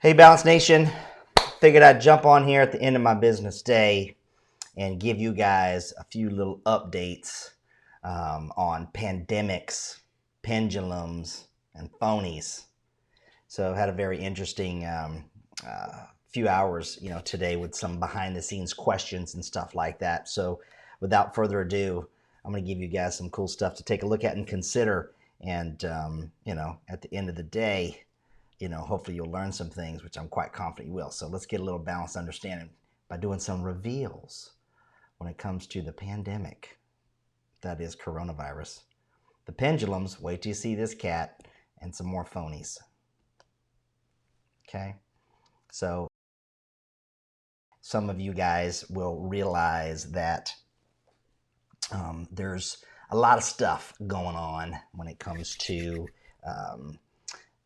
Hey, Balance Nation. Figured I'd jump on here at the end of my business day and give you guys a few little updates on pandemics, pendulums, and phonies. So I had a very interesting few hours, today with some behind the scenes questions and stuff like that. So without further ado, I'm going to give you guys some cool stuff to take a look at and consider. And, at the end of the day, hopefully you'll learn some things, which I'm quite confident you will. So let's get a little balanced understanding by doing some reveals when it comes to the pandemic, that is coronavirus. The pendulums, wait till you see this cat, and some more phonies. Okay, so some of you guys will realize that there's a lot of stuff going on when it comes to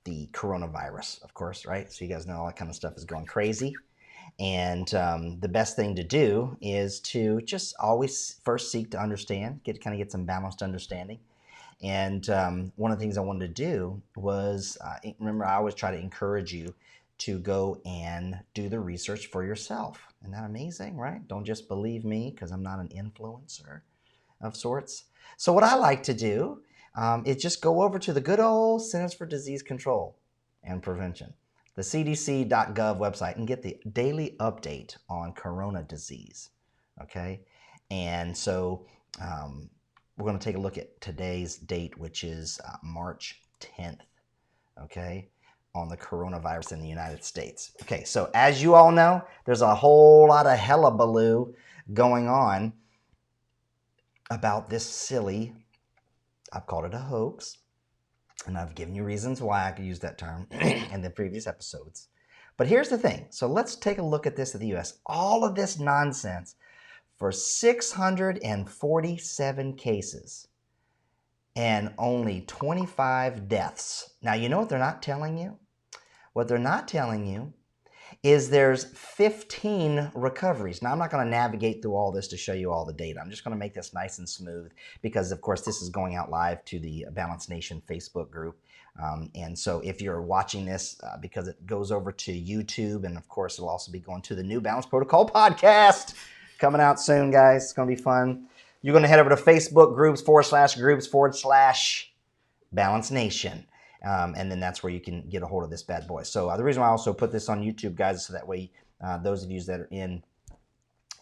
the coronavirus, of course, right? So you guys know all that kind of stuff is going crazy. And the best thing to do is to just always first seek to understand, get some balanced understanding. And one of the things I wanted to do was, remember, I always try to encourage you to go and do the research for yourself. Isn't that amazing, right? Don't just believe me because I'm not an influencer of sorts. So what I like to do is just go over to the good old Centers for Disease Control and Prevention, the cdc.gov website, and get the daily update on corona disease, okay? And so we're going to take a look at today's date, which is March 10th, okay, on the coronavirus in the United States. Okay, so as you all know, there's a whole lot of hullabaloo going on about this silly, I've called it a hoax, and I've given you reasons why I could use that term in the previous episodes. But here's the thing. So let's take a look at this in the U.S. All of this nonsense for 647 cases and only 25 deaths. Now, you know what they're not telling you? What they're not telling you is there's 15 recoveries. Now, I'm not going to navigate through all this to show you all the data. I'm just going to make this nice and smooth because, of course, this is going out live to the Balance Nation Facebook group. And so if you're watching this because it goes over to YouTube, and, of course, it'll also be going to the new Balance Protocol podcast coming out soon, guys. It's going to be fun. You're going to head over to Facebook groups / Balance Nation. And then that's where you can get a hold of this bad boy. So the reason why I also put this on YouTube, guys, is so that way those of you that are in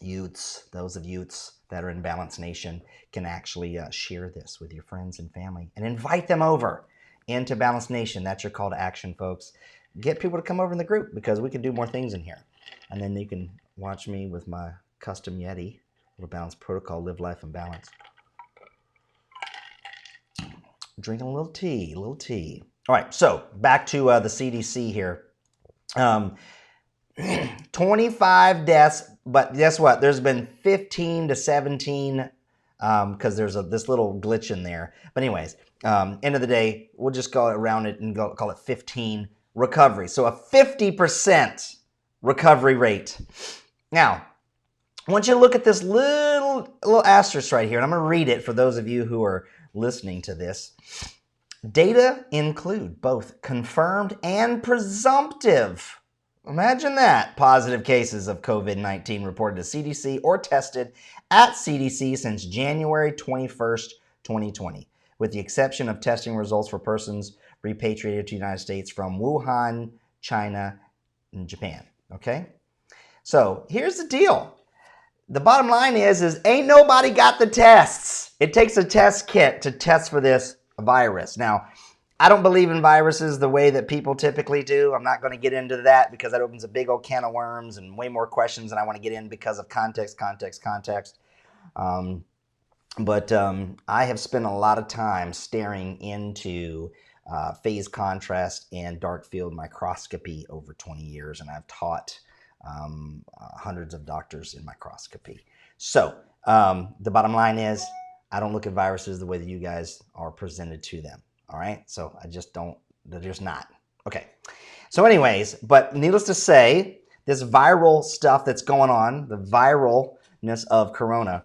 those of you that are in Balance Nation can actually share this with your friends and family and invite them over into Balance Nation. That's your call to action, folks. Get people to come over in the group because we can do more things in here. And then you can watch me with my custom Yeti, little Balance Protocol, live life in balance. Drinking a little tea. All right, so back to the CDC here. 25 deaths, but guess what? There's been 15 to 17 because there's this little glitch in there. But anyways, end of the day, we'll just go around it and call it 15 recoveries. So a 50% recovery rate. Now, I want you to look at this little asterisk right here, and I'm going to read it for those of you who are listening to this. Data include both confirmed and presumptive, imagine that, positive cases of COVID-19 reported to CDC or tested at CDC since January 21st, 2020, with the exception of testing results for persons repatriated to the United States from Wuhan, China, and Japan, okay? So here's the deal. The bottom line is ain't nobody got the tests. It takes a test kit to test for this virus. Now, I don't believe in viruses the way that people typically do. I'm not going to get into that because that opens a big old can of worms and way more questions than I want to get in because of context. But I have spent a lot of time staring into phase contrast and dark field microscopy over 20 years, and I've taught hundreds of doctors in microscopy. So the bottom line is I don't look at viruses the way that you guys are presented to them. All right. So I just don't, they're just not. Okay. So anyways, but needless to say, this viral stuff that's going on, the viralness of corona,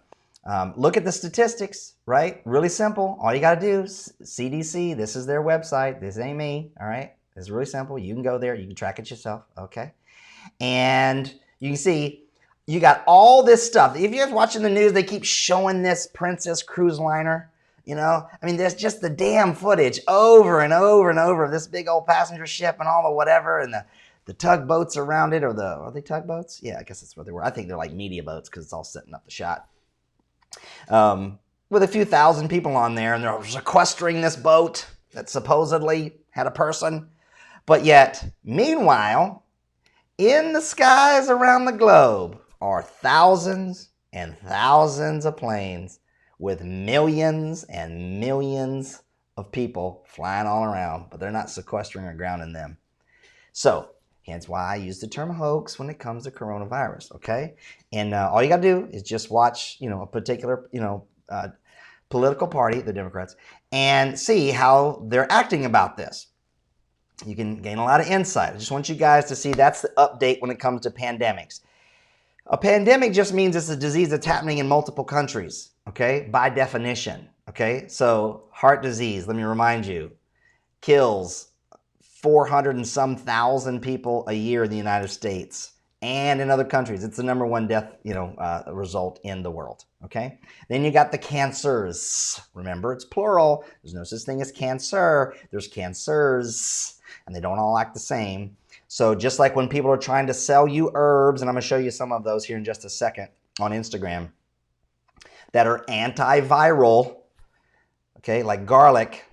look at the statistics, right? Really simple. All you got to do is CDC. This is their website. This ain't me. All right. It's really simple. You can go there. You can track it yourself. Okay. And you can see you got all this stuff. If you're watching the news, they keep showing this Princess cruise liner. You know, I mean, there's just the damn footage over and over and over of this big old passenger ship and all the whatever, and the tugboats around it, or are they tugboats? Yeah, I guess that's what they were. I think they're like media boats because it's all setting up the shot. With a few thousand people on there, and they're sequestering this boat that supposedly had a person. But yet, meanwhile, in the skies around the globe are thousands and thousands of planes with millions and millions of people flying all around, but they're not sequestering or grounding them. So, hence why I use the term hoax when it comes to coronavirus, okay? And all you got to do is just watch, a particular, political party, the Democrats, and see how they're acting about this. You can gain a lot of insight. I just want you guys to see that's the update when it comes to pandemics. A pandemic just means it's a disease that's happening in multiple countries, okay, by definition, okay? So heart disease, let me remind you, kills 400 and some thousand people a year in the United States and in other countries. It's the number one death, result in the world, okay? Then you got the cancers. Remember, it's plural. There's no such thing as cancer. There's cancers, and they don't all act the same. So just like when people are trying to sell you herbs, and I'm going to show you some of those here in just a second on Instagram, that are antiviral, okay, like garlic,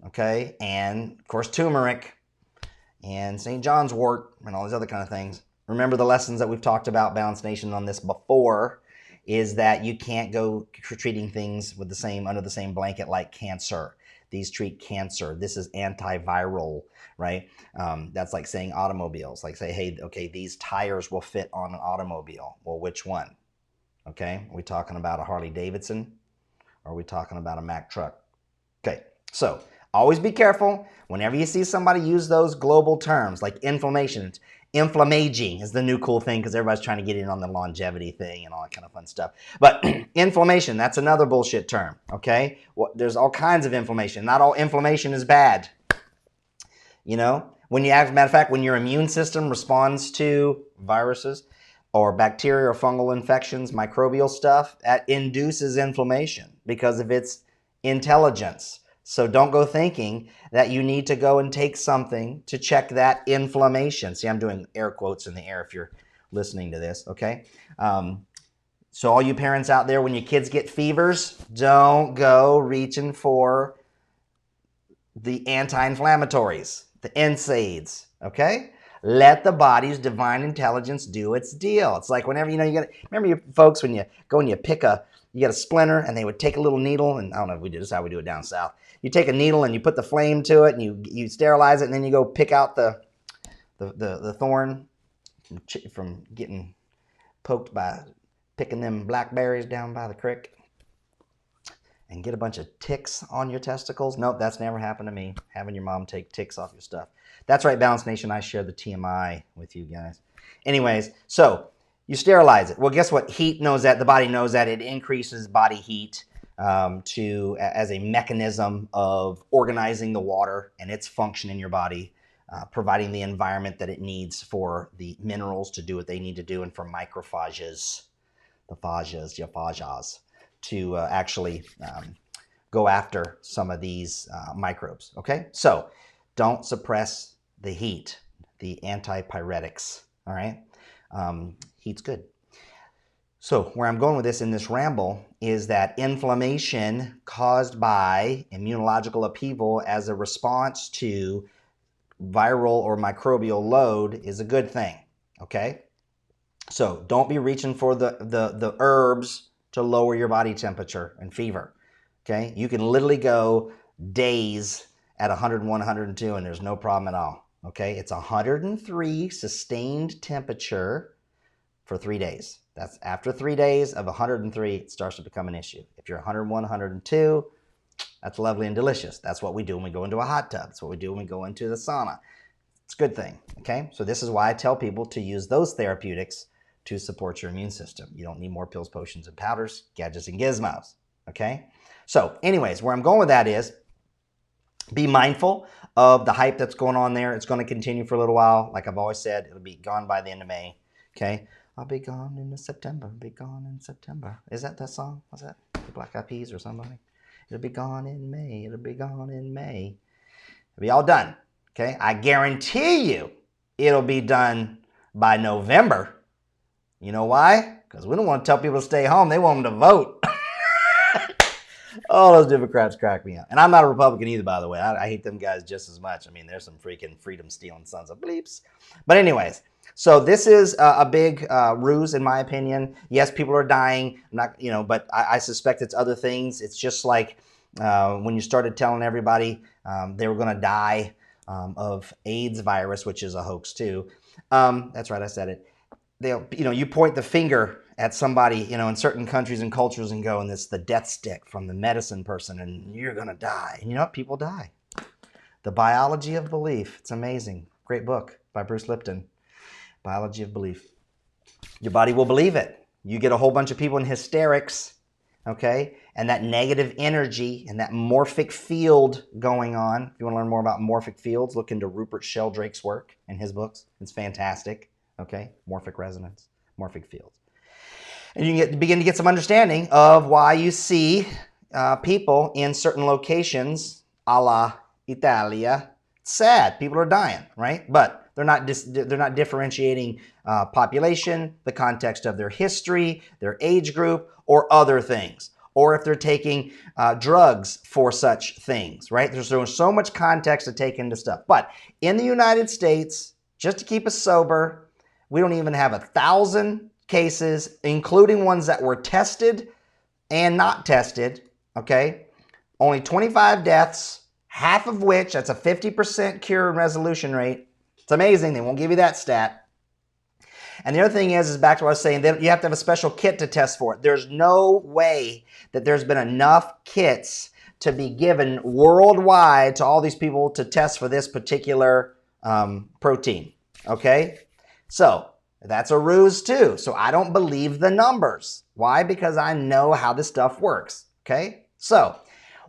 okay, and of course turmeric, and St. John's wort, and all these other kind of things. Remember the lessons that we've talked about, Balanced Nation, on this before, is that you can't go treating things with under the same blanket like cancer. These treat cancer. This is antiviral, right? That's like saying automobiles. Like say, hey, okay, these tires will fit on an automobile. Well, which one? Okay, are we talking about a Harley Davidson? Or are we talking about a Mack truck? Okay, so always be careful whenever you see somebody use those global terms like inflammation. Inflammaging is the new cool thing because everybody's trying to get in on the longevity thing and all that kind of fun stuff. But inflammation, that's another bullshit term, okay? There's all kinds of inflammation. Not all inflammation is bad. When as a matter of fact, when your immune system responds to viruses or bacteria or fungal infections, microbial stuff, that induces inflammation because of its intelligence. So don't go thinking that you need to go and take something to check that inflammation. See, I'm doing air quotes in the air if you're listening to this, okay? So all you parents out there, when your kids get fevers, don't go reaching for the anti-inflammatories, the NSAIDs, okay? Let the body's divine intelligence do its deal. It's like whenever, remember you folks when you go and you get a splinter and they would take a little needle, and I don't know if we do this, how we do it down south. You take a needle and you put the flame to it and you sterilize it, and then you go pick out the thorn from getting poked by picking them blackberries down by the creek and get a bunch of ticks on your testicles. Nope, that's never happened to me, having your mom take ticks off your stuff. That's right, Balanced Nation, I share the TMI with you guys. Anyways, so you sterilize it. Well, guess what? Heat knows that. The body knows that. It increases body heat as a mechanism of organizing the water and its function in your body, providing the environment that it needs for the minerals to do what they need to do, and for macrophages, your phages, to actually go after some of these microbes, okay? So don't suppress the heat, the antipyretics, all right? Heat's good. So where I'm going with this in this ramble is that inflammation caused by immunological upheaval as a response to viral or microbial load is a good thing, okay? So don't be reaching for the herbs to lower your body temperature and fever, okay? You can literally go days at 101, 102 and there's no problem at all, okay? It's 103 sustained temperature for 3 days. That's after 3 days of 103, it starts to become an issue. If you're 101, 102, that's lovely and delicious. That's what we do when we go into a hot tub. That's what we do when we go into the sauna. It's a good thing, okay? So this is why I tell people to use those therapeutics to support your immune system. You don't need more pills, potions, and powders, gadgets, and gizmos, okay? So anyways, where I'm going with that is Be mindful of the hype that's going on there. It's going to continue for a little while. Like I've always said, it'll be gone by the end of May. Okay? I'll be gone in September. Be gone in September. Is that song? Was that the Black Eyed Peas or somebody? It'll be gone in May. It'll be gone in May. It'll be all done. Okay? I guarantee you it'll be done by November. You know why? Because we don't want to tell people to stay home. They want them to vote. All those Democrats crack me up. And I'm not a Republican either, by the way. I hate them guys just as much. I mean, there's some freaking freedom-stealing sons of bleeps. But anyways, so this is a big ruse, in my opinion. Yes, people are dying. Not, but I suspect it's other things. It's just like when you started telling everybody they were going to die of AIDS virus, which is a hoax too. That's right, I said it. You point the finger at somebody, in certain countries and cultures and go, and it's the death stick from the medicine person, and you're going to die. And you know what? People die. The Biology of Belief. It's amazing. Great book by Bruce Lipton. Biology of Belief. Your body will believe it. You get a whole bunch of people in hysterics, okay? And that negative energy and that morphic field going on. If you want to learn more about morphic fields, look into Rupert Sheldrake's work and his books. It's fantastic, okay? Morphic resonance, morphic fields. And you can begin to get some understanding of why you see people in certain locations, a la Italia, sad. People are dying, right? But they're not differentiating population, the context of their history, their age group, or other things. Or if they're taking drugs for such things, right? There's so much context to take into stuff. But in the United States, just to keep us sober, we don't even have 1,000 cases, including ones that were tested and not tested, okay? Only 25 deaths, half of which, that's a 50% cure and resolution rate. It's amazing. They won't give you that stat. And the other thing is back to what I was saying, you have to have a special kit to test for it. There's no way that there's been enough kits to be given worldwide to all these people to test for this particular protein, okay? So that's a ruse too. So I don't believe the numbers. Why? Because I know how this stuff works, okay? So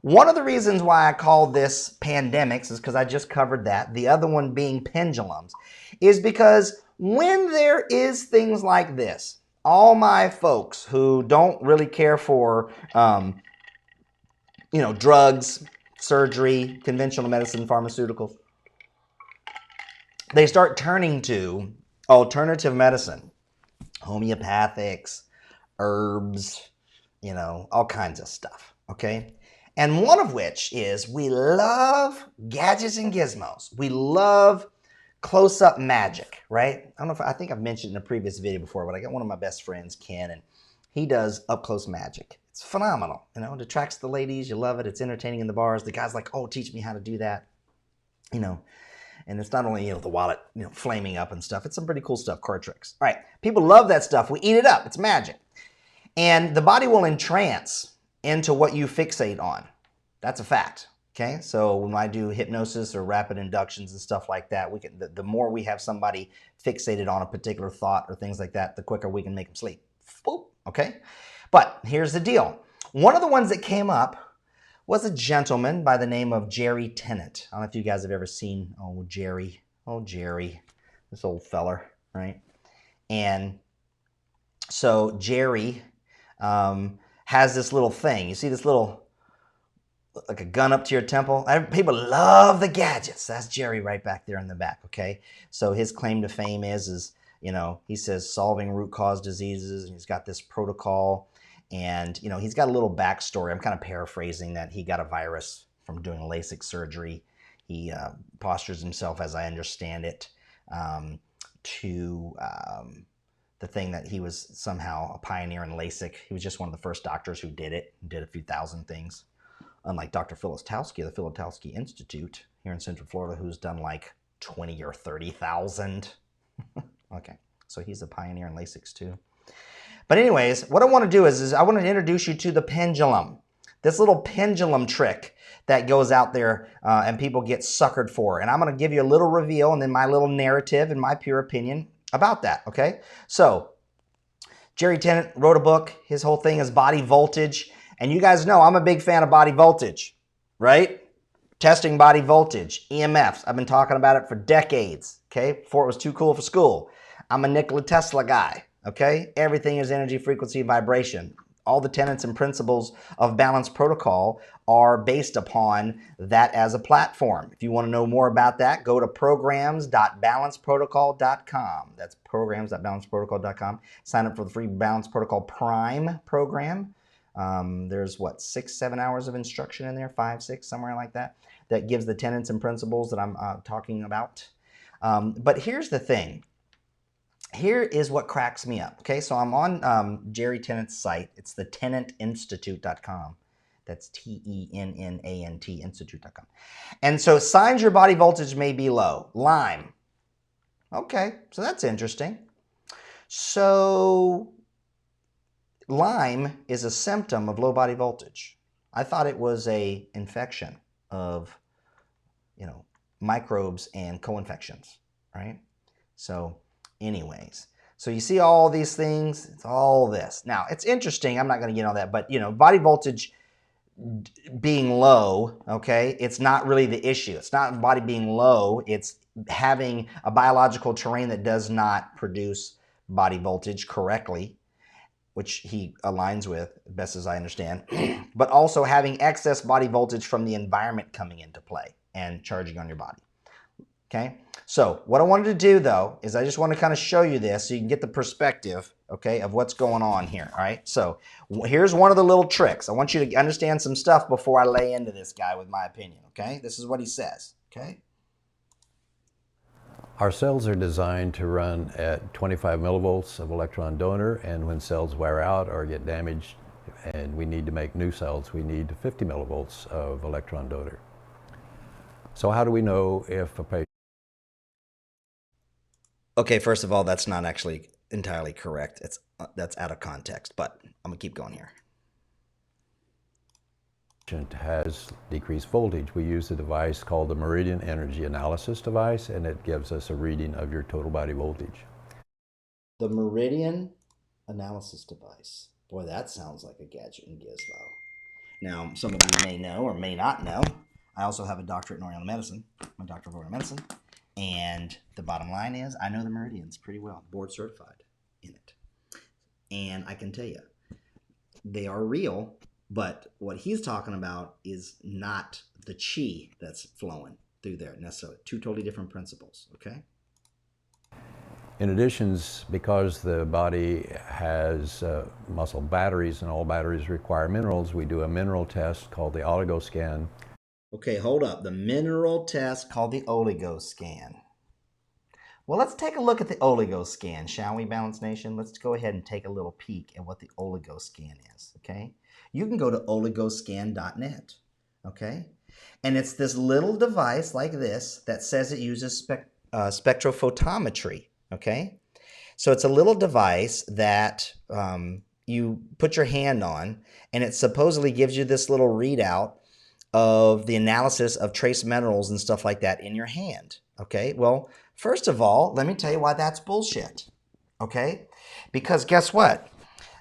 one of the reasons why I call this pandemics is because I just covered that. The other one being pendulums is because when there is things like this, all my folks who don't really care for, drugs, surgery, conventional medicine, pharmaceuticals, they start turning to alternative medicine, homeopathics, herbs, all kinds of stuff, okay? And one of which is we love gadgets and gizmos. We love close-up magic, right? I think I've mentioned in a previous video before, but I got one of my best friends, Ken, and he does up-close magic. It's phenomenal, it attracts the ladies. You love it. It's entertaining in the bars. The guy's like, oh, teach me how to do that, And it's not only, the wallet, flaming up and stuff. It's some pretty cool stuff, card tricks. All right, people love that stuff. We eat it up. It's magic. And the body will entrance into what you fixate on. That's a fact, okay? So when I do hypnosis or rapid inductions and stuff like that, the more we have somebody fixated on a particular thought or things like that, the quicker we can make them sleep. Boop, okay? But here's the deal. One of the ones that came up was a gentleman by the name of Jerry Tennant. I don't know if you guys have ever seen, Jerry, this old feller, right? And so Jerry has this little thing. You see this little, like a gun up to your temple? People love the gadgets. That's Jerry right back there in the back, okay? So his claim to fame is he says solving root cause diseases, and he's got this protocol. And, he's got a little backstory. I'm kind of paraphrasing that he got a virus from doing LASIK surgery. He postures himself, as I understand it, to the thing that he was somehow a pioneer in LASIK. He was just one of the first doctors who did it, did a few thousand things. Unlike Dr. Filipowski of the Filipowski Institute here in Central Florida, who's done like 20 or 30,000. Okay, so he's a pioneer in LASIKs too. But anyways, what I want to do is I want to introduce you to the pendulum. This little pendulum trick that goes out there and people get suckered for. And I'm going to give you a little reveal and then my little narrative and my pure opinion about that, okay? So, Jerry Tennant wrote a book. His whole thing is body voltage. And you guys know I'm a big fan of body voltage, right? Testing body voltage, EMFs. I've been talking about it for decades, okay? Before it was too cool for school. I'm a Nikola Tesla guy, okay? Everything is energy, frequency, vibration. All the tenets and principles of balanced protocol are based upon that as a platform. If you want to know more about that, go to programs.balancedprotocol.com. That's programs.balancedprotocol.com. Sign up for the free Balanced Protocol Prime program. There's what, 6-7 hours of instruction in there, 5, 6, somewhere like that, that gives the tenets and principles that I'm talking about. But here's the thing. Here is what cracks me up. Okay, so I'm on Jerry Tennant's site. It's the tenantinstitute.com. That's Tennant institute.com. And so signs your body voltage may be low. Lyme. Okay, so that's interesting. So Lyme is a symptom of low body voltage. I thought it was a infection of, microbes and co-infections, right? So anyways, so you see all these things, it's all this. Now, it's interesting, I'm not going to get on that, but, body voltage being low, okay, it's not really the issue. It's not body being low, it's having a biological terrain that does not produce body voltage correctly, which he aligns with, best as I understand, but also having excess body voltage from the environment coming into play and charging on your body. Okay, so what I wanted to do though is I just want to kind of show you this so you can get the perspective, okay, of what's going on here. All right, so here's one of the little tricks. I want you to understand some stuff before I lay into this guy with my opinion. Okay, this is what he says. Okay, our cells are designed to run at 25 millivolts of electron donor, and when cells wear out or get damaged and we need to make new cells, we need 50 millivolts of electron donor. So how do we know if a patient... Okay, first of all, that's not actually entirely correct. That's out of context, but I'm gonna keep going here. Has decreased voltage. We use a device called the Meridian Energy Analysis device, and it gives us a reading of your total body voltage. The Meridian Analysis device. Boy, that sounds like a gadget and gizmo. Now, some of you may know or may not know, I also have a doctorate in Oriental Medicine, my doctor of Oriental Medicine, and the bottom line is I know the meridians pretty well, board certified in it. And I can tell you, they are real, but what he's talking about is not the chi that's flowing through there necessarily. Two totally different principles, okay? In addition, because the body has muscle batteries and all batteries require minerals, we do a mineral test called the oligoscan. Okay, hold up. The mineral test called the oligoscan. Well, let's take a look at the oligoscan, shall we, Balance Nation? Let's go ahead and take a little peek at what the oligoscan is, okay? You can go to oligoscan.net, okay? And it's this little device like this that says it uses spectrophotometry, okay? So it's a little device that you put your hand on, and it supposedly gives you this little readout of the analysis of trace minerals and stuff like that in your hand, okay? Well, first of all, let me tell you why that's bullshit, okay? Because guess what?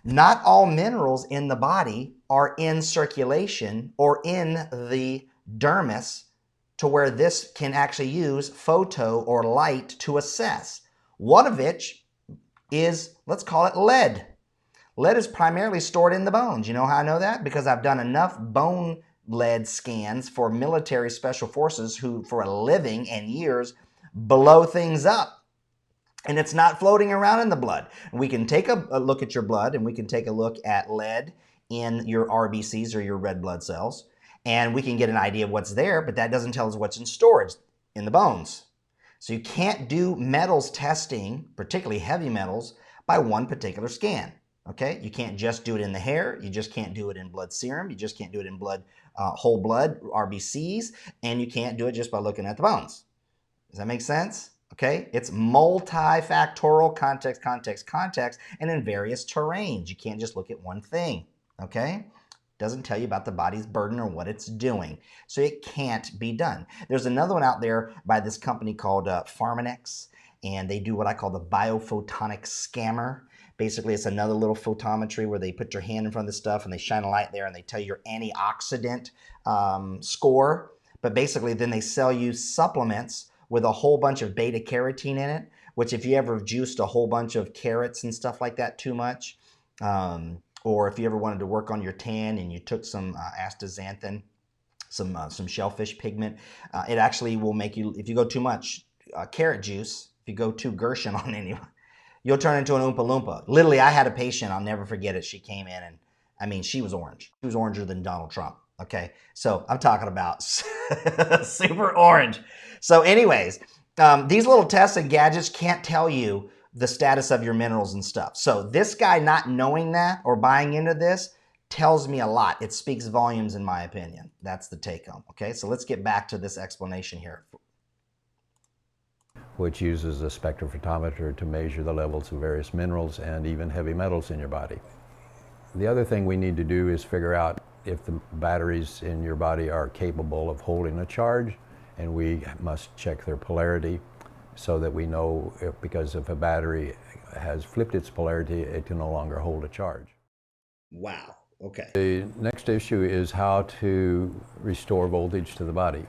Not all minerals in the body are in circulation or in the dermis to where this can actually use photo or light to assess. One of which is, let's call it lead. Lead is primarily stored in the bones. You know how I know that? Because I've done enough bone lead scans for military special forces who, for a living and years, blow things up. And it's not floating around in the blood. We can take a look at your blood, and we can take a look at lead in your RBCs or your red blood cells, and we can get an idea of what's there, but that doesn't tell us what's in storage in the bones. So you can't do metals testing, particularly heavy metals, by one particular scan. Okay, you can't just do it in the hair, you just can't do it in blood serum, you just can't do it in blood, whole blood, RBCs, and you can't do it just by looking at the bones. Does that make sense? Okay, it's multifactorial, context, and in various terrains. You can't just look at one thing, okay? Doesn't tell you about the body's burden or what it's doing. So it can't be done. There's another one out there by this company called Pharmanex, and they do what I call the biophotonic scammer. Basically, it's another little photometry where they put your hand in front of the stuff and they shine a light there and they tell you your antioxidant score. but basically then they sell you supplements with a whole bunch of beta carotene in it, which if you ever juiced a whole bunch of carrots and stuff like that too much, or if you ever wanted to work on your tan and you took some astaxanthin, some shellfish pigment, it actually will make you, if you go too much carrot juice, if you go too Gershon on anyone, you'll turn into an Oompa Loompa. Literally, I had a patient, I'll never forget it. She came in and, I mean, she was orange. She was oranger than Donald Trump, okay? So I'm talking about super orange. So anyways, these little tests and gadgets can't tell you the status of your minerals and stuff. So this guy not knowing that or buying into this tells me a lot. It speaks volumes in my opinion. That's the take home, okay? So let's get back to this explanation here. Which uses a spectrophotometer to measure the levels of various minerals and even heavy metals in your body. The other thing we need to do is figure out if the batteries in your body are capable of holding a charge, and we must check their polarity so that we know, because if a battery has flipped its polarity, it can no longer hold a charge. Wow, okay. The next issue is how to restore voltage to the body.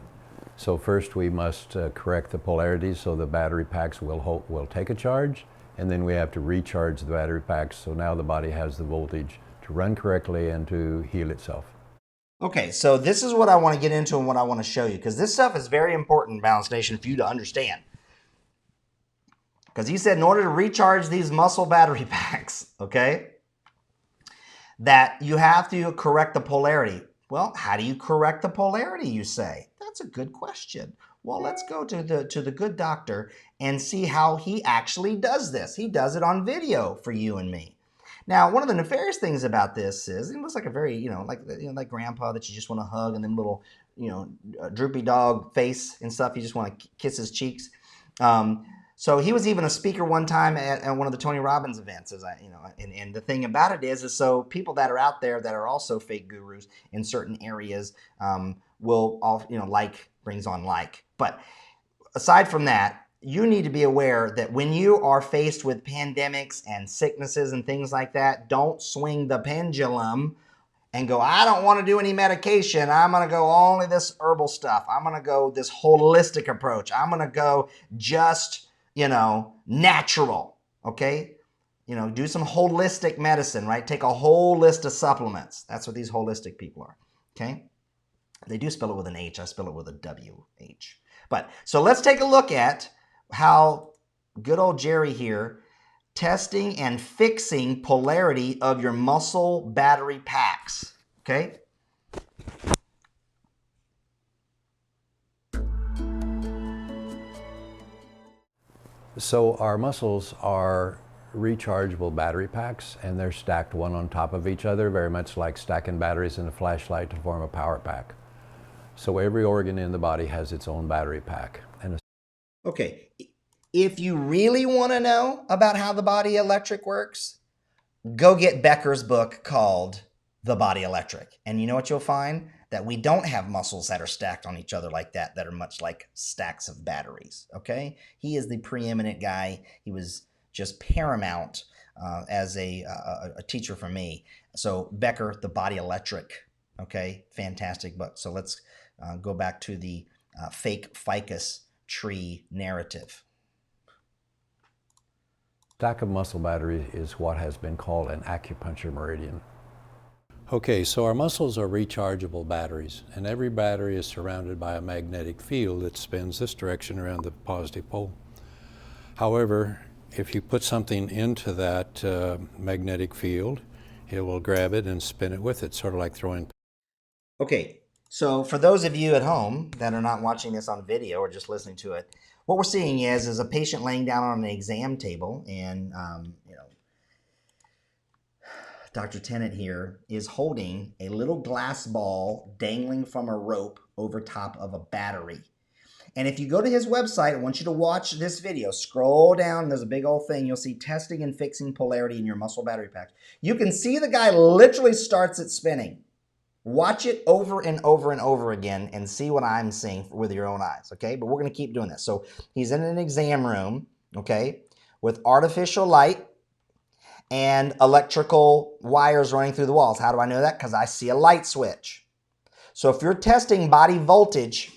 So first we must correct the polarity so the battery packs will take a charge, and then we have to recharge the battery packs so now the body has the voltage to run correctly and to heal itself. Okay, so this is what I want to get into and what I want to show you, because this stuff is very important, Balance Nation, for you to understand. Because he said in order to recharge these muscle battery packs, okay, that you have to correct the polarity. Well, how do you correct the polarity, you say? That's a good question. Well, let's go to the good doctor and see how he actually does this. He does it on video for you and me. Now, one of the nefarious things about this is it looks like a very, like grandpa that you just want to hug, and then little, droopy dog face and stuff. You just want to kiss his cheeks. So he was even a speaker one time at one of the Tony Robbins events, and the thing about it is so people that are out there that are also fake gurus in certain areas will all, like brings on like. But aside from that, you need to be aware that when you are faced with pandemics and sicknesses and things like that, don't swing the pendulum and go, I don't want to do any medication. I'm going to go only this herbal stuff. I'm going to go this holistic approach. I'm going to go just, natural, okay? Do some holistic medicine, right? Take a whole list of supplements. That's what these holistic people are, okay? They do spell it with an H. I spell it with a W-H. But so let's take a look at how good old Jerry here testing and fixing polarity of your muscle battery packs, okay? So our muscles are rechargeable battery packs, and they're stacked one on top of each other, very much like stacking batteries in a flashlight to form a power pack. So every organ in the body has its own battery pack. Okay, if you really want to know about how the body electric works, go get Becker's book called The Body Electric. And you know what you'll find? That we don't have muscles that are stacked on each other like that are much like stacks of batteries, okay? He is the preeminent guy. He was just paramount as a teacher for me. So Becker, The Body Electric, okay? Fantastic book. So let's go back to the fake ficus tree narrative. Stack of muscle battery is what has been called an acupuncture meridian. Okay, so our muscles are rechargeable batteries, and every battery is surrounded by a magnetic field that spins this direction around the positive pole. However, if you put something into that magnetic field, it will grab it and spin it with it, sort of like throwing. Okay, so for those of you at home that are not watching this on video or just listening to it, what we're seeing is a patient laying down on an exam table, and Dr. Tennant here is holding a little glass ball dangling from a rope over top of a battery. And if you go to his website, I want you to watch this video. Scroll down, there's a big old thing. You'll see testing and fixing polarity in your muscle battery packs. You can see the guy literally starts it spinning. Watch it over and over and over again and see what I'm seeing with your own eyes, okay? But we're going to keep doing this. So he's in an exam room, okay, with artificial light and electrical wires running through the walls. How do I know that? Because I see a light switch. So if you're testing body voltage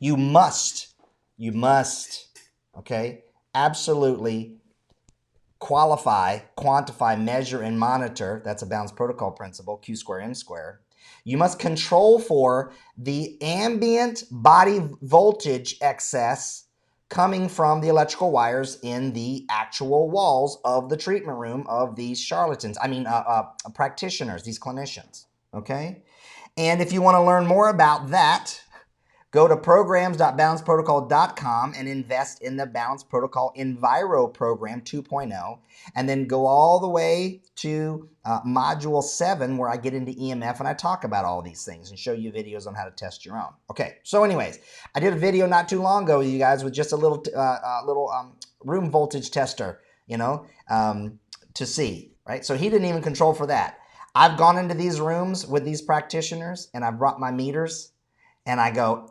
you must, okay, absolutely qualify, quantify, measure, and monitor. That's a balanced protocol principle, Q square, M squared. You must control for the ambient body voltage excess coming from the electrical wires in the actual walls of the treatment room of these charlatans. Practitioners, these clinicians, okay? And if you want to learn more about that, go to programs.balanceprotocol.com and invest in the Balance Protocol Enviro Program 2.0, and then go all the way to Module 7, where I get into EMF and I talk about all these things and show you videos on how to test your own. Okay, so anyways, I did a video not too long ago with you guys with just a little room voltage tester, to see, right? So he didn't even control for that. I've gone into these rooms with these practitioners and I've brought my meters and I go,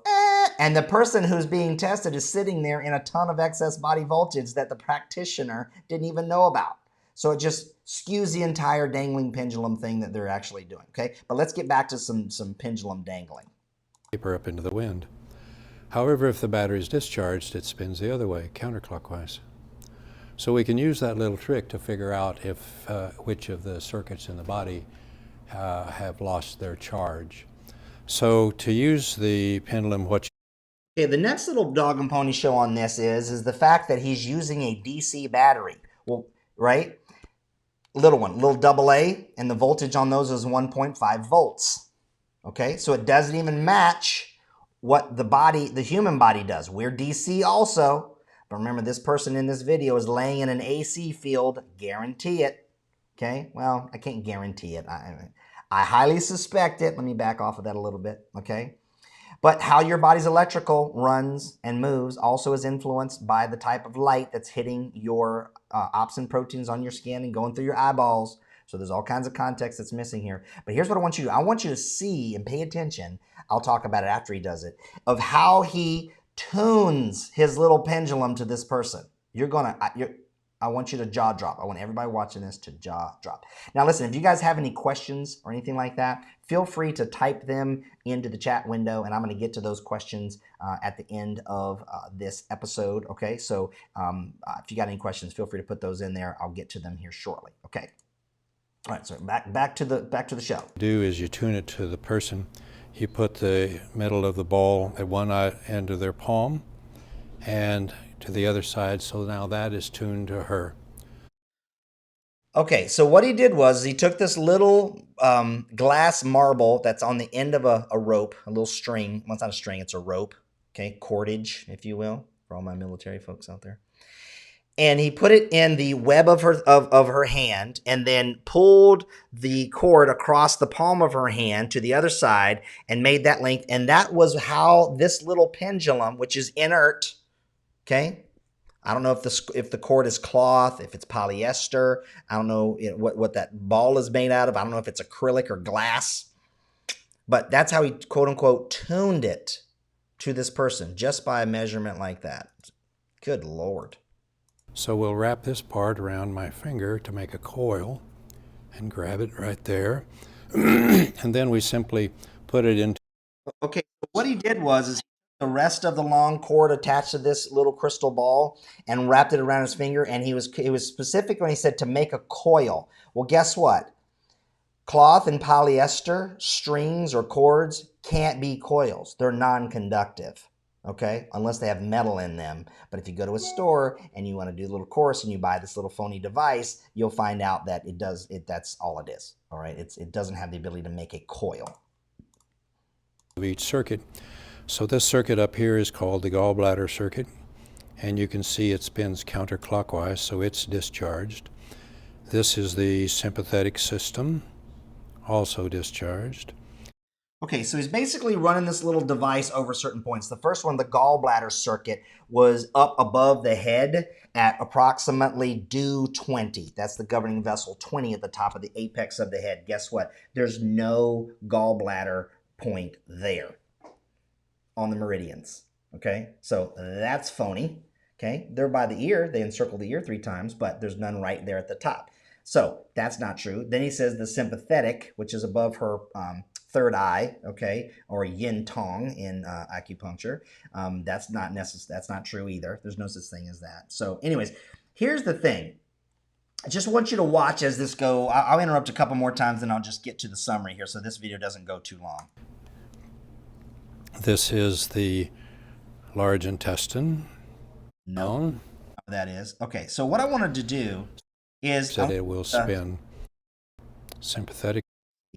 and the person who's being tested is sitting there in a ton of excess body voltage that the practitioner didn't even know about. So it just skews the entire dangling pendulum thing that they're actually doing, okay? But let's get back to some pendulum dangling. Paper up into the wind. However, if the battery is discharged, it spins the other way, counterclockwise. So we can use that little trick to figure out if which of the circuits in the body have lost their charge. So to use the pendulum, Okay, the next little dog and pony show on this is the fact that he's using a DC battery. Well, right? Little one, little double A, and the voltage on those is 1.5 volts. Okay, so it doesn't even match what the human body does. We're DC also, but remember this person in this video is laying in an AC field, guarantee it. Okay, well, I can't guarantee it. I highly suspect it. Let me back off of that a little bit, okay? But how your body's electrical runs and moves also is influenced by the type of light that's hitting your opsin proteins on your skin and going through your eyeballs. So there's all kinds of context that's missing here. But here's what I want you to do. I want you to see and pay attention. I'll talk about it after he does it, of how he tunes his little pendulum to this person. I want you to jaw drop. I want everybody watching this to jaw drop. Now listen, if you guys have any questions or anything like that, feel free to type them into the chat window, and I'm going to get to those questions at the end of this episode, okay? So if you got any questions, feel free to put those in there. I'll get to them here shortly, okay? All right, so back to the show. do is you tune it to the person. You put the middle of the ball at one end of their palm and to the other side, so now that is tuned to her. Okay, so what he did was he took this little glass marble that's on the end of a rope, a little string. Well, it's not a string, it's a rope, okay, cordage, if you will, for all my military folks out there. And he put it in the web of her hand and then pulled the cord across the palm of her hand to the other side and made that length. And that was how this little pendulum, which is inert, okay? I don't know if the cord is cloth, if it's polyester. I don't know what that ball is made out of. I don't know if it's acrylic or glass. But that's how he, quote unquote, tuned it to this person just by a measurement like that. Good Lord. So we'll wrap this part around my finger to make a coil and grab it right there. And then we simply put it into. Okay, what he did was the rest of the long cord attached to this little crystal ball and wrapped it around his finger, and he was specific when he said to make a coil. Well, guess what? Cloth and polyester strings or cords can't be coils. They're non-conductive, okay, unless they have metal in them. But if you go to a store and you want to do a little course and you buy this little phony device, you'll find out that that's all it is, all right? It doesn't have the ability to make a coil. Each circuit. So this circuit up here is called the gallbladder circuit, and you can see it spins counterclockwise, so it's discharged. This is the sympathetic system, also discharged. Okay, so he's basically running this little device over certain points. The first one, the gallbladder circuit, was up above the head at approximately due 20. That's the governing vessel, 20 at the top of the apex of the head. Guess what? There's no gallbladder point there on the meridians, okay? So that's phony, okay? They're by the ear. They encircle the ear 3 times, but there's none right there at the top. So that's not true. Then he says the sympathetic, which is above her third eye, okay, or yin tong in acupuncture. That's not true either. There's no such thing as that. So anyways, here's the thing. I just want you to watch as this go. I'll interrupt a couple more times, and I'll just get to the summary here so this video doesn't go too long. This is the large intestine. No, that is. Okay, so what I wanted to do is... that it will spin sympathetic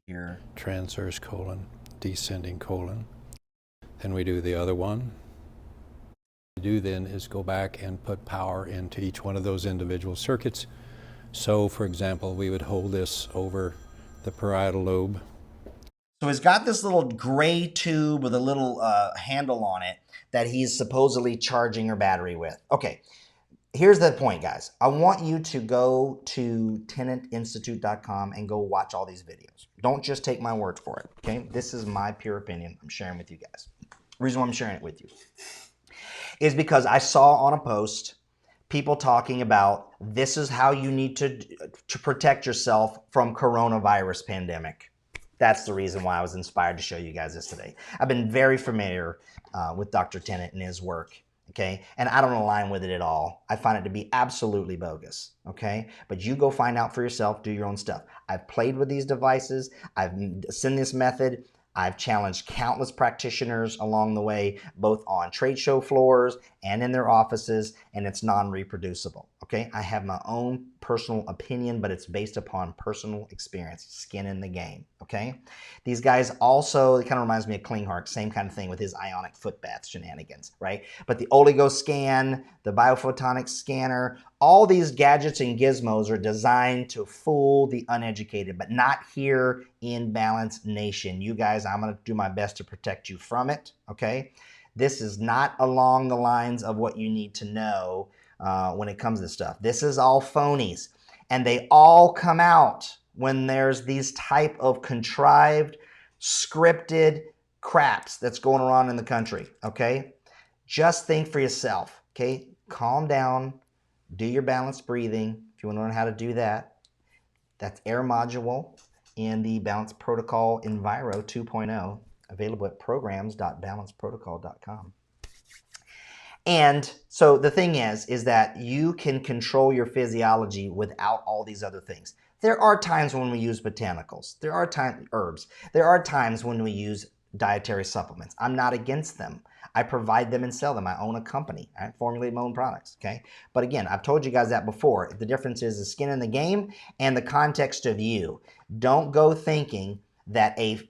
here, transverse colon, descending colon. Then we do the other one. What we do then is go back and put power into each one of those individual circuits. So, for example, we would hold this over the parietal lobe. So he's got this little gray tube with a little handle on it that he's supposedly charging her battery with. Okay, here's the point, guys. I want you to go to tenetinstitute.com and go watch all these videos. Don't just take my word for it, okay? This is my pure opinion I'm sharing with you guys. The reason why I'm sharing it with you is because I saw on a post people talking about this is how you need to protect yourself from coronavirus pandemic. That's the reason why I was inspired to show you guys this today. I've been very familiar with Dr. Tennant and his work, okay? And I don't align with it at all. I find it to be absolutely bogus, okay? But you go find out for yourself, do your own stuff. I've played with these devices. I've seen this method. I've challenged countless practitioners along the way, both on trade show floors and in their offices, and it's non-reproducible, okay? I have my own personal opinion, but it's based upon personal experience, skin in the game, okay? These guys also, it kind of reminds me of Klinghardt, same kind of thing with his ionic foot bath shenanigans, right? But the oligo scan, the biophotonic scanner, all these gadgets and gizmos are designed to fool the uneducated, but not here in Balance Nation. You guys, I'm going to do my best to protect you from it, okay? This is not along the lines of what you need to know when it comes to stuff. This is all phonies, and they all come out when there's these type of contrived, scripted craps that's going around in the country, okay? Just think for yourself, okay? Calm down. Do your balanced breathing if you want to learn how to do that. That's Air Module in the Balance Protocol Enviro 2.0, available at programs.balanceprotocol.com. And so the thing is that you can control your physiology without all these other things. There are times when we use botanicals. There are herbs. There are times when we use dietary supplements. I'm not against them. I provide them and sell them. I own a company. I formulate my own products, okay? But again, I've told you guys that before. The difference is the skin in the game and the context of you. Don't go thinking that a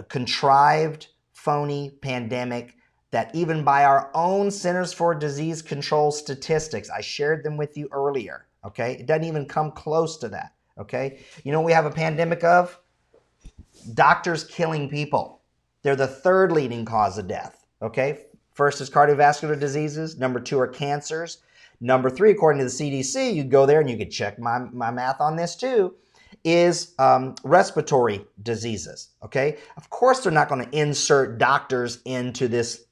contrived, phony pandemic that even by our own Centers for Disease Control statistics, I shared them with you earlier, okay? It doesn't even come close to that, okay? You know what we have a pandemic of? Doctors killing people. They're the third leading cause of death, okay? First is cardiovascular diseases. Number 2 are cancers. Number 3, according to the CDC, you go there and you can check my math on this too, is respiratory diseases, okay? Of course, they're not going to insert doctors into this,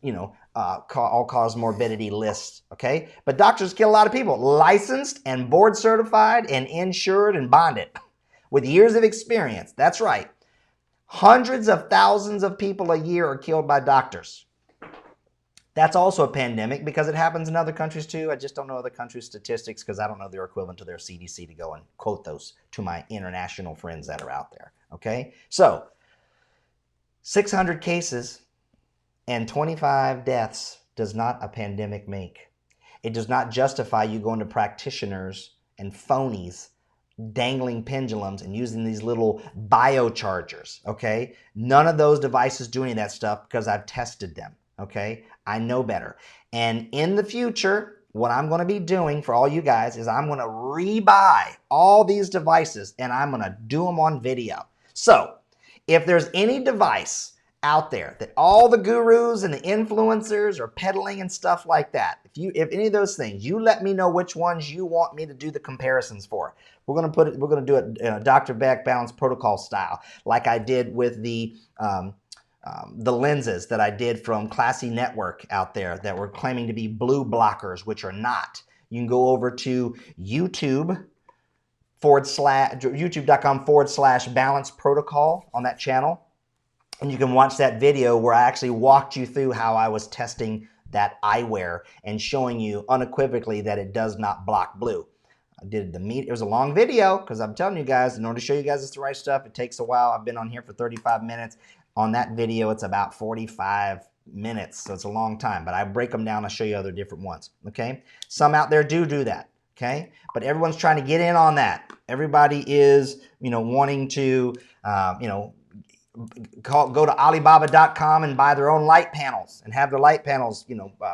all-cause morbidity list, okay? But doctors kill a lot of people, licensed and board certified and insured and bonded with years of experience. That's right. Hundreds of thousands of people a year are killed by doctors. That's also a pandemic because it happens in other countries too. I just don't know other countries' statistics because I don't know their equivalent to their CDC to go and quote those to my international friends that are out there, okay? So, 600 cases and 25 deaths does not a pandemic make. It does not justify you going to practitioners and phonies dangling pendulums and using these little biochargers, okay? None of those devices do any of that stuff because I've tested them, okay? I know better. And in the future, what I'm going to be doing for all you guys is I'm going to rebuy all these devices and I'm going to do them on video. So if there's any device out there that all the gurus and the influencers are peddling and stuff like that, if any of those things, you let me know which ones you want me to do the comparisons for. We're going to do it Dr. Beck Balance Protocol style, like I did with the lenses that I did from Classy Network out there that were claiming to be blue blockers, which are not. You can go over to YouTube youtube.com/balance protocol on that channel. And you can watch that video where I actually walked you through how I was testing that eyewear and showing you unequivocally that it does not block blue. I did it was a long video because I'm telling you guys, in order to show you guys it's the right stuff, it takes a while. I've been on here for 35 minutes. On that video, it's about 45 minutes, so it's a long time. But I break them down. I'll show you other different ones, okay? Some out there do that, okay? But everyone's trying to get in on that. Everybody is, wanting to, go to Alibaba.com and buy their own light panels and have their light panels,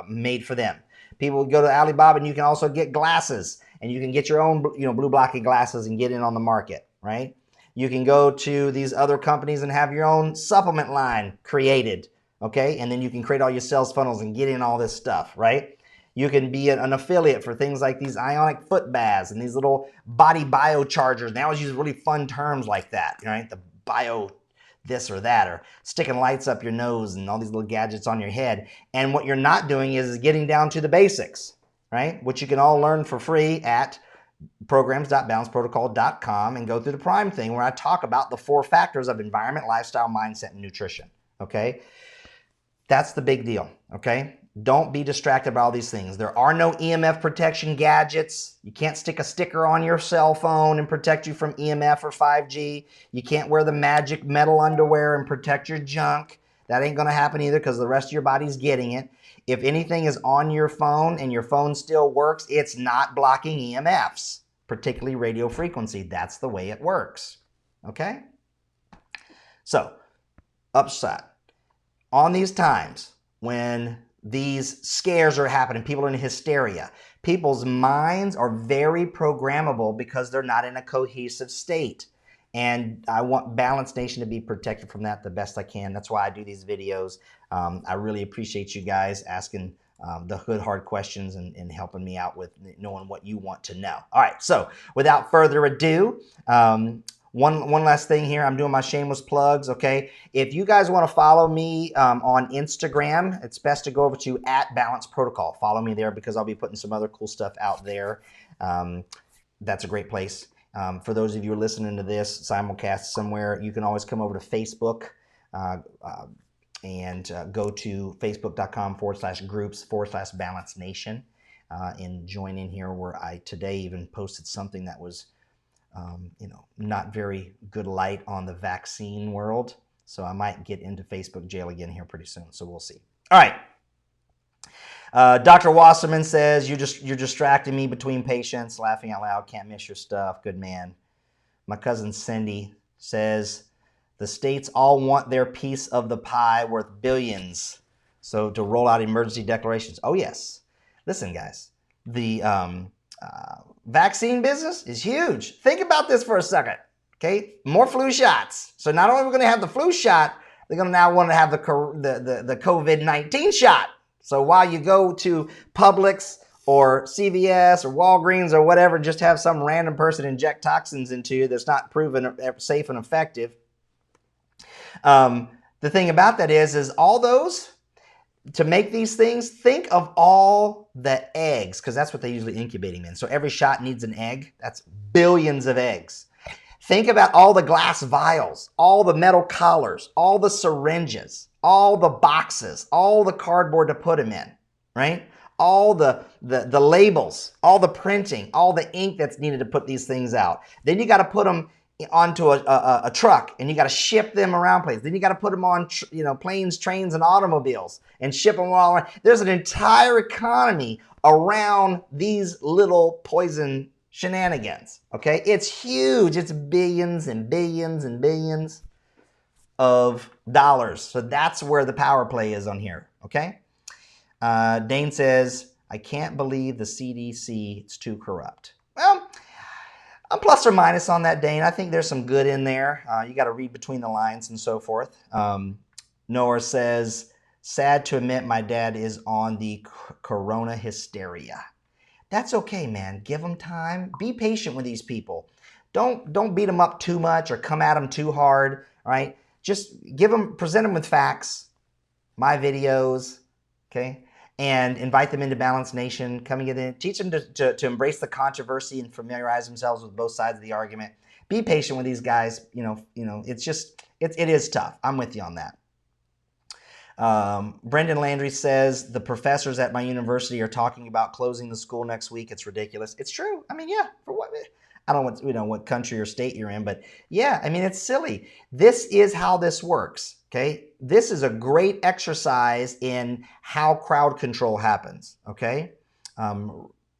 made for them. People go to Alibaba and you can also get glasses and you can get your own, blue blocky glasses and get in on the market, right? You can go to these other companies and have your own supplement line created, okay? And then you can create all your sales funnels and get in all this stuff, right? You can be an affiliate for things like these ionic foot baths and these little body biochargers. They always use really fun terms like that, right? The bio this or that, or sticking lights up your nose and all these little gadgets on your head. And what you're not doing is getting down to the basics, right? Which you can all learn for free at programs.balanceprotocol.com and go through the prime thing where I talk about the 4 factors of environment, lifestyle, mindset, and nutrition, okay? That's the big deal, okay? Don't be distracted by all these things. There are no EMF protection gadgets. You can't stick a sticker on your cell phone and protect you from EMF or 5G. You can't wear the magic metal underwear and protect your junk. That ain't going to happen either because the rest of your body's getting it. If anything is on your phone and your phone still works, it's not blocking EMFs, particularly radio frequency. That's the way it works, okay? So, upside. On these times when these scares are happening, people are in hysteria, people's minds are very programmable because they're not in a cohesive state. And I want Balance Nation to be protected from that the best I can. That's why I do these videos. I really appreciate you guys asking the good, hard questions and helping me out with knowing what you want to know. All right, so without further ado, one last thing here. I'm doing my shameless plugs, okay? If you guys want to follow me on Instagram, it's best to go over to @BalanceProtocol. Follow me there because I'll be putting some other cool stuff out there. That's a great place. For those of you who are listening to this simulcast somewhere, you can always come over to Facebook and go to facebook.com/groups/Balance Nation and join in here where I today even posted something that was not very good light on the vaccine world. So I might get into Facebook jail again here pretty soon. So we'll see. All right. Dr. Wasserman says, you're distracting me between patients. Laughing out loud. Can't miss your stuff. Good man. My cousin Cindy says, the states all want their piece of the pie worth billions. So to roll out emergency declarations. Oh, yes. Listen, guys. The vaccine business is huge. Think about this for a second, okay? More flu shots. So not only are we going to have the flu shot, they're going to now want to have the COVID-19 shot. So while you go to Publix or CVS or Walgreens or whatever, just have some random person inject toxins into you that's not proven safe and effective. The thing about that is all those, to make these things, think of all the eggs, because that's what they usually incubate them in. So every shot needs an egg. That's billions of eggs. Think about all the glass vials, all the metal collars, all the syringes, all the boxes, all the cardboard to put them in, right? All the labels, all the printing, all the ink that's needed to put these things out. Then you got to put them onto a truck and you got to ship them around places. Then you got to put them on planes, trains, and automobiles and ship them all around. There's an entire economy around these little poison shenanigans, okay? It's huge. It's billions and billions and billions of dollars. So that's where the power play is on here, okay? Dane says, I can't believe the CDC is too corrupt. Well, I'm plus or minus on that, Dane. I think there's some good in there. You got to read between the lines and so forth. Noah says, sad to admit my dad is on the corona hysteria. That's okay, man. Give them time. Be patient with these people. Don't beat them up too much or come at them too hard, all right? Just present them with facts, my videos, okay? and invite them into Balance Nation. Come and get in, teach them to embrace the controversy and familiarize themselves with both sides of the argument. Be patient with these guys. It's just, it is tough. I'm with you on that. Brendan Landry says, the professors at my university are talking about closing the school next week. It's ridiculous. It's true. I mean, yeah, for what? I don't know what country or state you're in, but yeah, I mean, it's silly. This is how this works, okay? This is a great exercise in how crowd control happens, okay?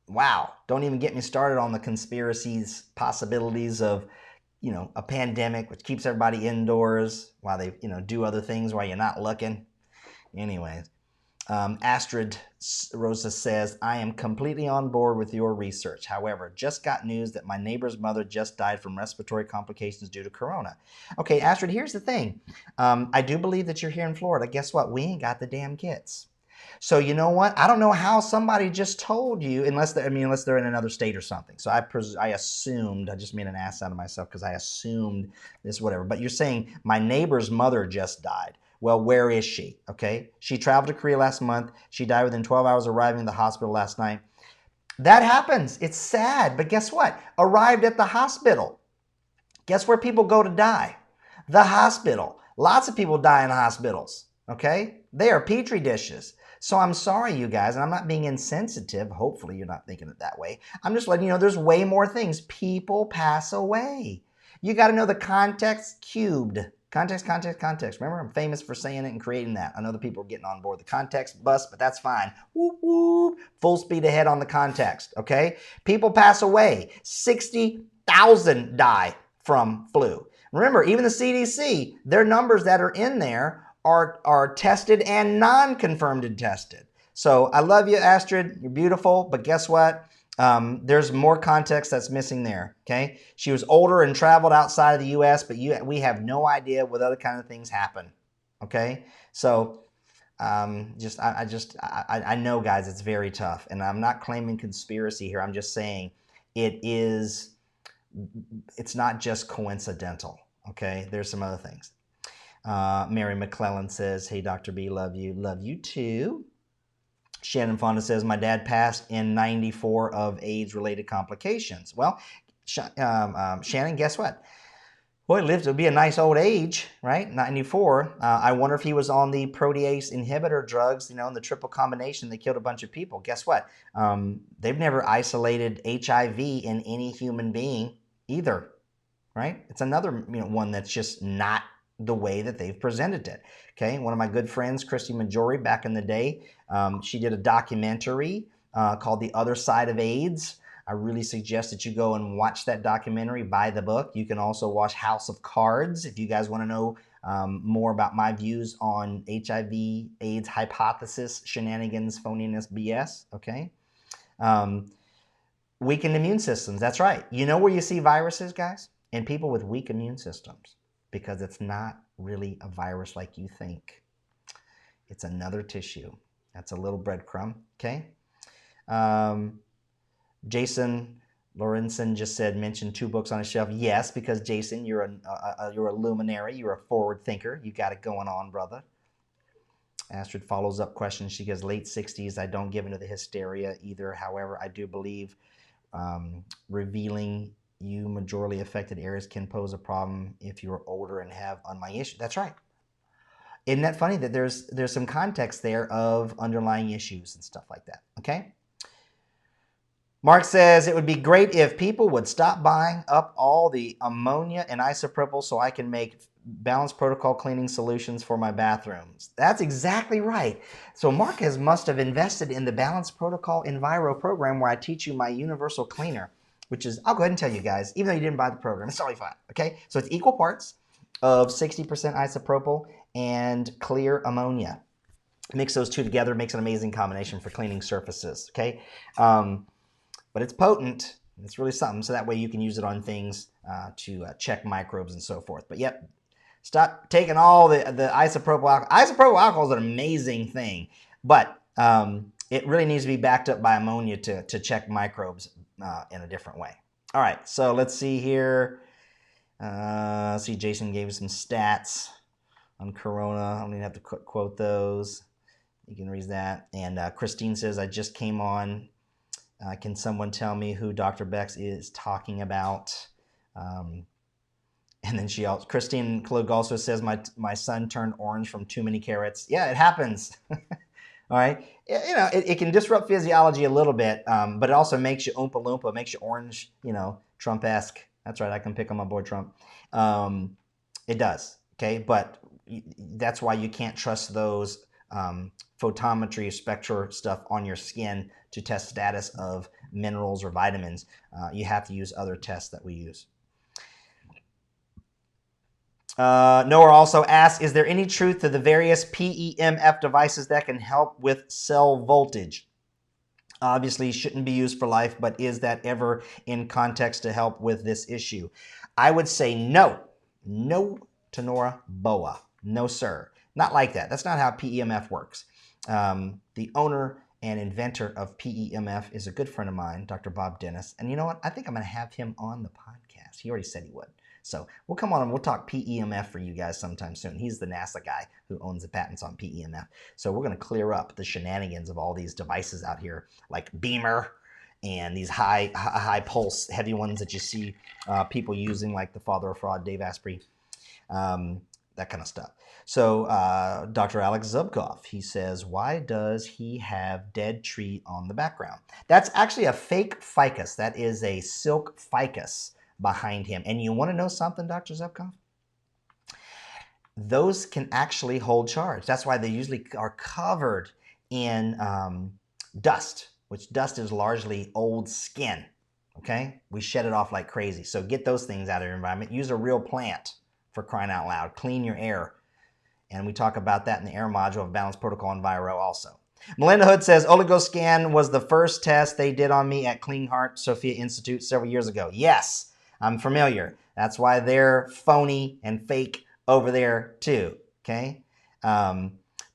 Wow, don't even get me started on the conspiracies, possibilities of, a pandemic, which keeps everybody indoors while they, do other things while you're not looking. Anyways, Astrid Rosa says, I am completely on board with your research. However, just got news that my neighbor's mother just died from respiratory complications due to corona. Okay, Astrid, here's the thing. I do believe that you're here in Florida. Guess what? We ain't got the damn kits. So you know what? I don't know how somebody just told you, unless they're in another state or something. So I assumed, I just made an ass out of myself because I assumed this, whatever. But you're saying my neighbor's mother just died. Well, where is she? Okay. She traveled to Korea last month. She died within 12 hours of arriving at the hospital last night. That happens. It's sad. But guess what? Arrived at the hospital. Guess where people go to die? The hospital. Lots of people die in hospitals. Okay. They are petri dishes. So I'm sorry, you guys, and I'm not being insensitive. Hopefully you're not thinking it that way. I'm just letting you know there's way more things. People pass away. You got to know the context cubed. Context. Remember, I'm famous for saying it and creating that. I know the people are getting on board the context bus, but that's fine. Whoop, whoop. Full speed ahead on the context, okay? People pass away. 60,000 die from flu. Remember, even the CDC, their numbers that are in there are tested and non-confirmed and tested. So I love you, Astrid. You're beautiful, but guess what? There's more context that's missing there, okay? She was older and traveled outside of the U.S., but we have no idea what other kind of things happen, okay? So I know, guys, it's very tough, and I'm not claiming conspiracy here. I'm just saying it's not just coincidental, okay? There's some other things. Mary McClellan says, hey, Dr. B, love you. Love you too. Shannon Fonda says, my dad passed in 94 of AIDS-related complications. Well, Shannon, guess what? Boy, he lived to be a nice old age, right? 94. I wonder if he was on the protease inhibitor drugs, in the triple combination that killed a bunch of people. Guess what? They've never isolated HIV in any human being either, right? It's another one that's just not the way that they've presented it. Okay, one of my good friends, Christy Majori, back in the day, she did a documentary called The Other Side of AIDS. I really suggest that you go and watch that documentary, buy the book. You can also watch House of Cards if you guys want to know more about my views on HIV, AIDS hypothesis, shenanigans, phoniness, BS, okay? Weakened immune systems, that's right. You know where you see viruses, guys? In people with weak immune systems. Because it's not really a virus like you think. It's another tissue. That's a little breadcrumb, okay? Jason Lorenzen just said, mention 2 books on a shelf. Yes, because Jason, you're a luminary. You're a forward thinker. You got it going on, brother. Astrid follows up question. She goes, late 60s. I don't give into the hysteria either. However, I do believe revealing you majorly affected areas can pose a problem if you're older and have underlying issues. That's right. Isn't that funny that there's some context there of underlying issues and stuff like that, okay? Mark says, it would be great if people would stop buying up all the ammonia and isopropyl so I can make balanced protocol cleaning solutions for my bathrooms. That's exactly right. So Mark must have invested in the Balanced Protocol Enviro program where I teach you my universal cleaner, which is, I'll go ahead and tell you guys, even though you didn't buy the program, it's totally fine, okay? So it's equal parts of 60% isopropyl and clear ammonia. Mix those two together, makes an amazing combination for cleaning surfaces, okay? But it's potent, it's really something, so that way you can use it on things to check microbes and so forth. But yep, stop taking all the isopropyl alcohol. Isopropyl alcohol is an amazing thing, but it really needs to be backed up by ammonia to check microbes in a different way. All right, so let's see here. See, Jason gave us some stats on corona. I don't even have to quote those. You can read that. And Christine says, I just came on. Can someone tell me who Dr. Bex is talking about? And then Christine Klug also says, my son turned orange from too many carrots. Yeah, it happens. All right. It can disrupt physiology a little bit, but it also makes you Oompa Loompa, makes you orange, Trump-esque. That's right. I can pick on my boy Trump. It does. Okay. But that's why you can't trust those photometry spectra stuff on your skin to test status of minerals or vitamins. You have to use other tests that we use. Noah also asks, is there any truth to the various PEMF devices that can help with cell voltage? Obviously, shouldn't be used for life, but is that ever in context to help with this issue? I would say no. No to Nora Boa. No, sir. Not like that. That's not how PEMF works. The owner and inventor of PEMF is a good friend of mine, Dr. Bob Dennis. And you know what? I think I'm going to have him on the podcast. He already said he would. So we'll come on and we'll talk PEMF for you guys sometime soon. He's the NASA guy who owns the patents on PEMF. So we're going to clear up the shenanigans of all these devices out here like Beamer and these high pulse heavy ones that you see people using, like the father of fraud, Dave Asprey, that kind of stuff. So Dr. Alex Zubkov, he says, why does he have dead tree on the background? That's actually a fake ficus. That is a silk ficus behind him. And you want to know something, Dr. Zubkov? Those can actually hold charge. That's why they usually are covered in dust, which dust is largely old skin. Okay? We shed it off like crazy. So get those things out of your environment. Use a real plant, for crying out loud. Clean your air. And we talk about that in the air module of Balance Protocol and Viro also. Melinda Hood says, OligoScan was the first test they did on me at Clean Heart Sophia Institute several years ago. Yes, I'm familiar. That's why they're phony and fake over there too, okay?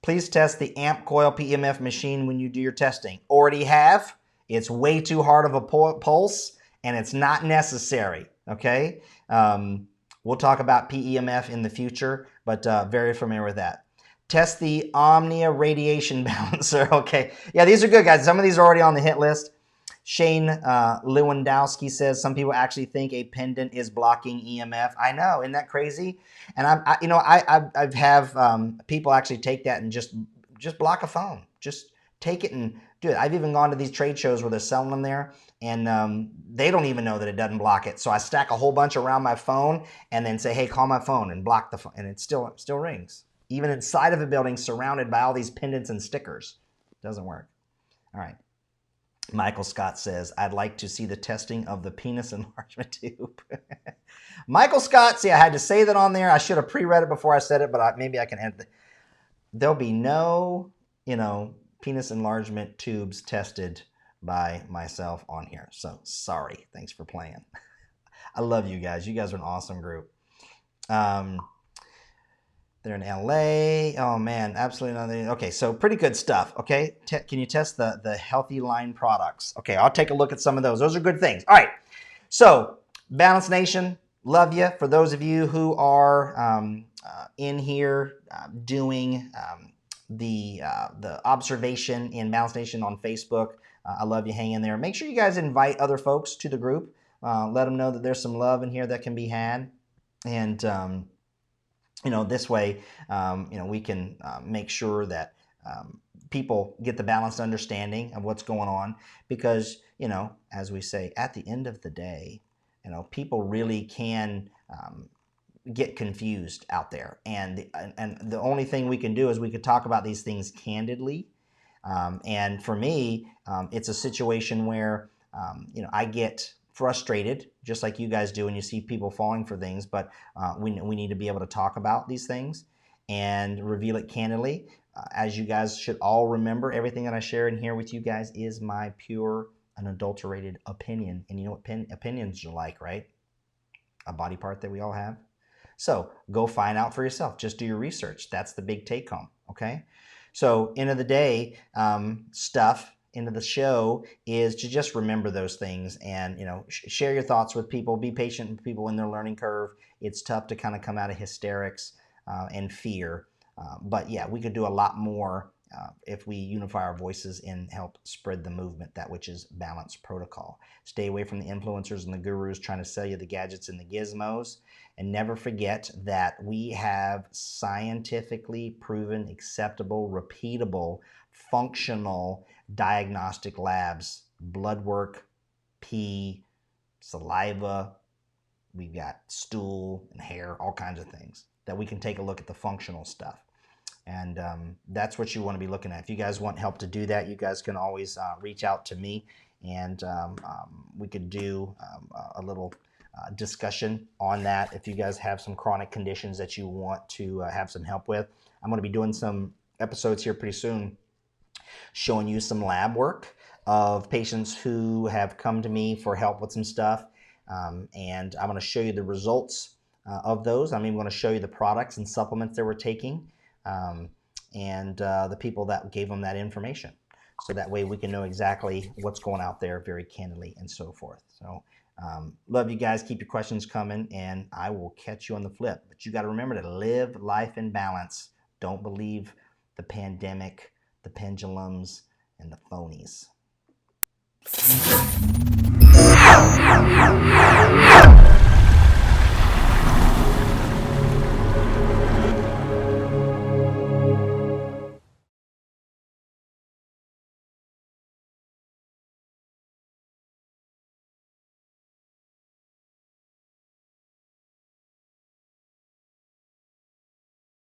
Please test the amp coil PEMF machine when you do your testing. Already have. It's way too hard of a pulse, and it's not necessary, okay? We'll talk about PEMF in the future, but very familiar with that. Test the Omnia radiation balancer. Okay. Yeah, these are good, guys. Some of these are already on the hit list. Shane Lewandowski says some people actually think a pendant is blocking EMF. I know, isn't that crazy? And I've have people actually take that and just block a phone. Just take it and do it. I've even gone to these trade shows where they're selling them there, and they don't even know that it doesn't block it. So I stack a whole bunch around my phone and then say, hey, call my phone, and block the phone, and it still rings. Even inside of a building surrounded by all these pendants and stickers. It doesn't work. All right. Michael Scott says, I'd like to see the testing of the penis enlargement tube. Michael Scott, see, I had to say that on there. I should have pre-read it before I said it, but maybe I can add there'll be no, penis enlargement tubes tested by myself on here. So sorry. Thanks for playing. I love you guys. You guys are an awesome group. They're in LA. Oh man, absolutely nothing. Okay, so pretty good stuff. Okay, can you test the Healthy Line products? Okay, I'll take a look at some of those. Those are good things. All right, so Balance Nation, love you. For those of you who are in here doing the observation in Balance Nation on Facebook, I love you. Hang in there. Make sure you guys invite other folks to the group. Let them know that there's some love in here that can be had, and this way, we can make sure that people get the balanced understanding of what's going on, because, as we say, at the end of the day, people really can get confused out there. And the only thing we can do is we could talk about these things candidly. And for me, it's a situation where, I get frustrated, just like you guys do when you see people falling for things, but we need to be able to talk about these things and reveal it candidly. As you guys should all remember, everything that I share in here with you guys is my pure, unadulterated opinion. And you know what opinions are like, right? A body part that we all have. So go find out for yourself. Just do your research. That's the big take home, okay? So end of the day, end of the show is to just remember those things and, share your thoughts with people. Be patient with people in their learning curve. It's tough to kind of come out of hysterics and fear. But yeah, we could do a lot more if we unify our voices and help spread the movement, that which is balanced protocol. Stay away from the influencers and the gurus trying to sell you the gadgets and the gizmos. And never forget that we have scientifically proven, acceptable, repeatable, functional diagnostic labs, blood work, pee, saliva, we've got stool and hair, all kinds of things that we can take a look at the functional stuff. And that's what you want to be looking at. If you guys want help to do that, you guys can always reach out to me, and we could do a little discussion on that. If you guys have some chronic conditions that you want to have some help with, I'm going to be doing some episodes here pretty soon showing you some lab work of patients who have come to me for help with some stuff. And I'm going to show you the results of those. I'm even going to show you the products and supplements they were taking, and the people that gave them that information. So that way we can know exactly what's going out there very candidly and so forth. So love you guys. Keep your questions coming, and I will catch you on the flip. But you got to remember to live life in balance. Don't believe the pandemic, the pendulums, and the phonies.